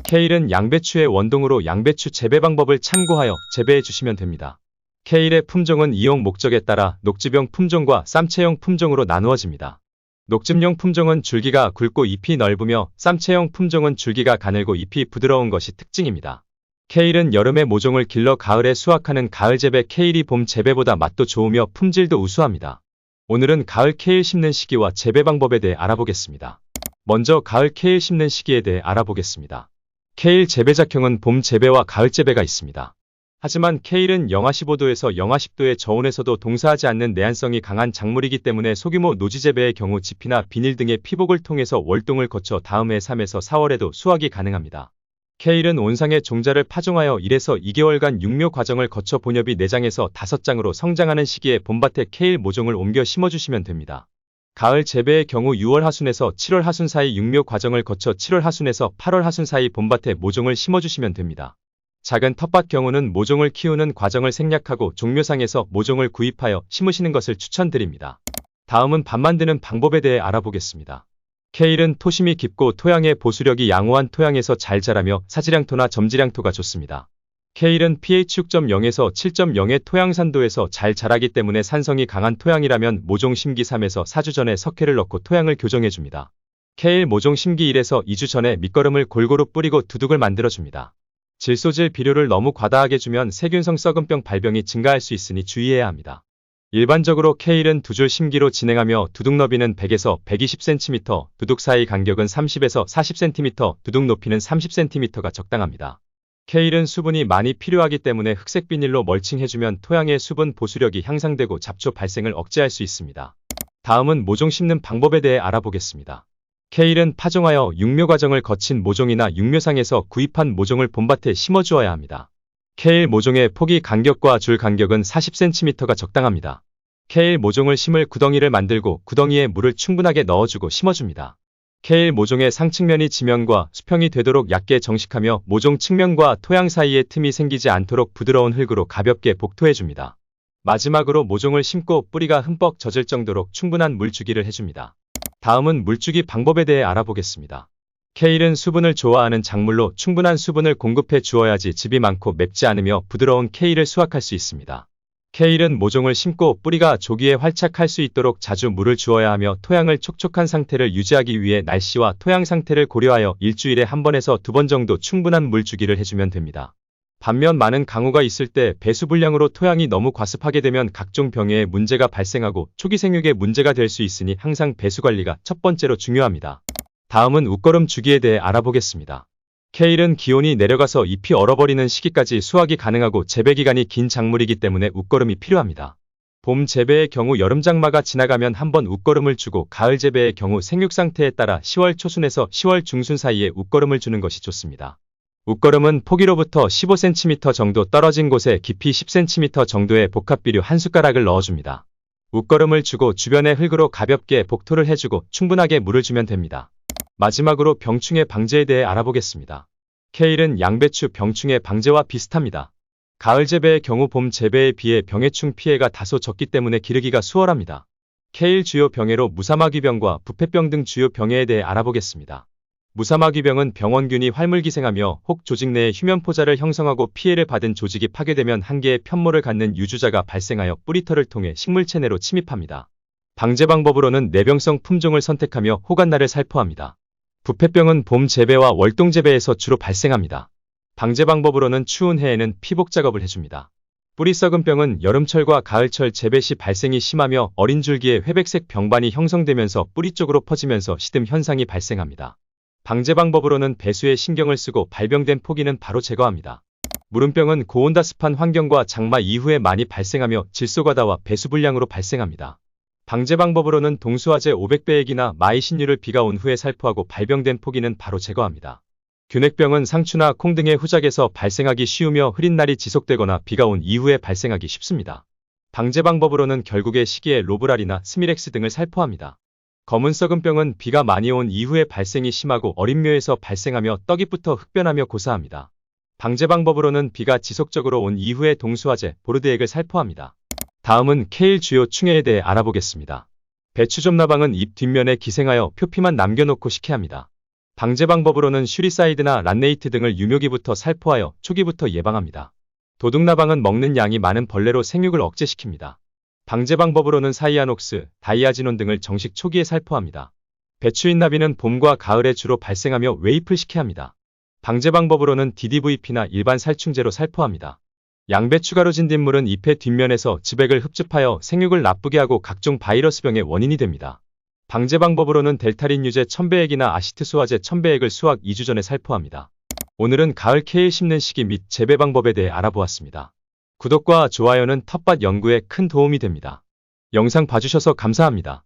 케일은 양배추의 원동으로 양배추 재배 방법을 참고하여 재배해 주시면 됩니다. 케일의 품종은 이용 목적에 따라 녹즙용 품종과 쌈채용 품종으로 나누어집니다. 녹즙용 품종은 줄기가 굵고 잎이 넓으며 쌈채용 품종은 줄기가 가늘고 잎이 부드러운 것이 특징입니다. 케일은 여름에 모종을 길러 가을에 수확하는 가을 재배 케일이 봄 재배보다 맛도 좋으며 품질도 우수합니다. 오늘은 가을 케일 심는 시기와 재배 방법에 대해 알아보겠습니다. 먼저 가을 케일 심는 시기에 대해 알아보겠습니다. 케일 재배 작형은 봄 재배와 가을 재배가 있습니다. 하지만 케일은 영하 15도에서 영하 10도의 저온에서도 동사하지 않는 내한성이 강한 작물이기 때문에 소규모 노지 재배의 경우 지피나 비닐 등의 피복을 통해서 월동을 거쳐 다음 해 3에서 4월에도 수확이 가능합니다. 케일은 온상의 종자를 파종하여 1에서 2개월간 육묘 과정을 거쳐 본엽이 4장에서 5장으로 성장하는 시기에 봄밭에 케일 모종을 옮겨 심어주시면 됩니다. 가을 재배의 경우 6월 하순에서 7월 하순 사이 육묘 과정을 거쳐 7월 하순에서 8월 하순 사이 봄밭에 모종을 심어주시면 됩니다. 작은 텃밭 경우는 모종을 키우는 과정을 생략하고 종묘상에서 모종을 구입하여 심으시는 것을 추천드립니다. 다음은 밭 만드는 방법에 대해 알아보겠습니다. 케일은 토심이 깊고 토양의 보수력이 양호한 토양에서 잘 자라며 사지량토나 점지량토가 좋습니다. 케일은 pH 6.0에서 7.0의 토양 산도에서 잘 자라기 때문에 산성이 강한 토양이라면 모종 심기 3에서 4주 전에 석회를 넣고 토양을 교정해줍니다. 케일 모종 심기 1에서 2주 전에 밑거름을 골고루 뿌리고 두둑을 만들어줍니다. 질소질 비료를 너무 과다하게 주면 세균성 썩은병 발병이 증가할 수 있으니 주의해야 합니다. 일반적으로 케일은 2줄 심기로 진행하며 두둑 너비는 100에서 120cm, 두둑 사이 간격은 30에서 40cm, 두둑 높이는 30cm가 적당합니다. 케일은 수분이 많이 필요하기 때문에 흑색 비닐로 멀칭해주면 토양의 수분 보수력이 향상되고 잡초 발생을 억제할 수 있습니다. 다음은 모종 심는 방법에 대해 알아보겠습니다. 케일은 파종하여 육묘 과정을 거친 모종이나 육묘상에서 구입한 모종을 봄밭에 심어주어야 합니다. 케일 모종의 포기 간격과 줄 간격은 40cm가 적당합니다. 케일 모종을 심을 구덩이를 만들고 구덩이에 물을 충분하게 넣어주고 심어줍니다. 케일 모종의 상측면이 지면과 수평이 되도록 얇게 정식하며 모종 측면과 토양 사이에 틈이 생기지 않도록 부드러운 흙으로 가볍게 복토해줍니다. 마지막으로 모종을 심고 뿌리가 흠뻑 젖을 정도로 충분한 물주기를 해줍니다. 다음은 물주기 방법에 대해 알아보겠습니다. 케일은 수분을 좋아하는 작물로 충분한 수분을 공급해 주어야지 즙이 많고 맵지 않으며 부드러운 케일을 수확할 수 있습니다. 케일은 모종을 심고 뿌리가 조기에 활착할 수 있도록 자주 물을 주어야 하며 토양을 촉촉한 상태를 유지하기 위해 날씨와 토양 상태를 고려하여 일주일에 1번에서 2번 정도 충분한 물주기를 해주면 됩니다. 반면 많은 강우가 있을 때 배수 불량으로 토양이 너무 과습하게 되면 각종 병해에 문제가 발생하고 초기 생육에 문제가 될 수 있으니 항상 배수 관리가 첫 번째로 중요합니다. 다음은 웃거름 주기에 대해 알아보겠습니다. 케일은 기온이 내려가서 잎이 얼어버리는 시기까지 수확이 가능하고 재배 기간이 긴 작물이기 때문에 웃거름이 필요합니다. 봄 재배의 경우 여름 장마가 지나가면 한번 웃거름을 주고 가을 재배의 경우 생육 상태에 따라 10월 초순에서 10월 중순 사이에 웃거름을 주는 것이 좋습니다. 웃거름은 포기로부터 15cm 정도 떨어진 곳에 깊이 10cm 정도의 복합비료 한 숟가락을 넣어줍니다. 웃거름을 주고 주변에 흙으로 가볍게 복토를 해주고 충분하게 물을 주면 됩니다. 마지막으로 병충해 방제에 대해 알아보겠습니다. 케일은 양배추 병충해 방제와 비슷합니다. 가을 재배의 경우 봄 재배에 비해 병해충 피해가 다소 적기 때문에 기르기가 수월합니다. 케일 주요 병해로 무사마귀병과 부패병 등 주요 병해에 대해 알아보겠습니다. 무사마귀병은 병원균이 활물기생하며 혹 조직 내에 휴면포자를 형성하고 피해를 받은 조직이 파괴되면 한 개의 편모를 갖는 유주자가 발생하여 뿌리털을 통해 식물체내로 침입합니다. 방제 방법으로는 내병성 품종을 선택하며 호간날을 살포합니다. 부패병은 봄 재배와 월동 재배에서 주로 발생합니다. 방제 방법으로는 추운 해에는 피복 작업을 해줍니다. 뿌리 썩은 병은 여름철과 가을철 재배 시 발생이 심하며 어린 줄기에 회백색 병반이 형성되면서 뿌리 쪽으로 퍼지면서 시듬 현상이 발생합니다. 방제 방법으로는 배수에 신경을 쓰고 발병된 포기는 바로 제거합니다. 무름병은 고온다습한 환경과 장마 이후에 많이 발생하며 질소과다와 배수불량으로 발생합니다. 방제 방법으로는 동수화제 500배액이나 마이신유를 비가 온 후에 살포하고 발병된 포기는 바로 제거합니다. 균핵병은 상추나 콩 등의 후작에서 발생하기 쉬우며 흐린 날이 지속되거나 비가 온 이후에 발생하기 쉽습니다. 방제 방법으로는 결국의 시기에 로브랄이나 스미렉스 등을 살포합니다. 검은 썩은병은 비가 많이 온 이후에 발생이 심하고 어린 묘에서 발생하며 떡잎부터 흑변하며 고사합니다. 방제 방법으로는 비가 지속적으로 온 이후에 동수화제, 보르드액을 살포합니다. 다음은 케일 주요 충해에 대해 알아보겠습니다. 배추점나방은 잎 뒷면에 기생하여 표피만 남겨놓고 식혜합니다. 방제 방법으로는 슈리사이드나 란네이트 등을 유묘기부터 살포하여 초기부터 예방합니다. 도둑나방은 먹는 양이 많은 벌레로 생육을 억제시킵니다. 방제 방법으로는 사이아녹스, 다이아지논 등을 정식 초기에 살포합니다. 배추인나비는 봄과 가을에 주로 발생하며 웨이플 식혜합니다. 방제 방법으로는 DDVP나 일반 살충제로 살포합니다. 양배추가루 진딧물은 잎의 뒷면에서 즙액을 흡즙하여 생육을 나쁘게 하고 각종 바이러스병의 원인이 됩니다. 방제 방법으로는 델타린 유제 1000배액이나 아시트 수화제 1000배액을 수확 2주 전에 살포합니다. 오늘은 가을 케일 심는 시기 및 재배 방법에 대해 알아보았습니다. 구독과 좋아요는 텃밭 연구에 큰 도움이 됩니다. 영상 봐주셔서 감사합니다.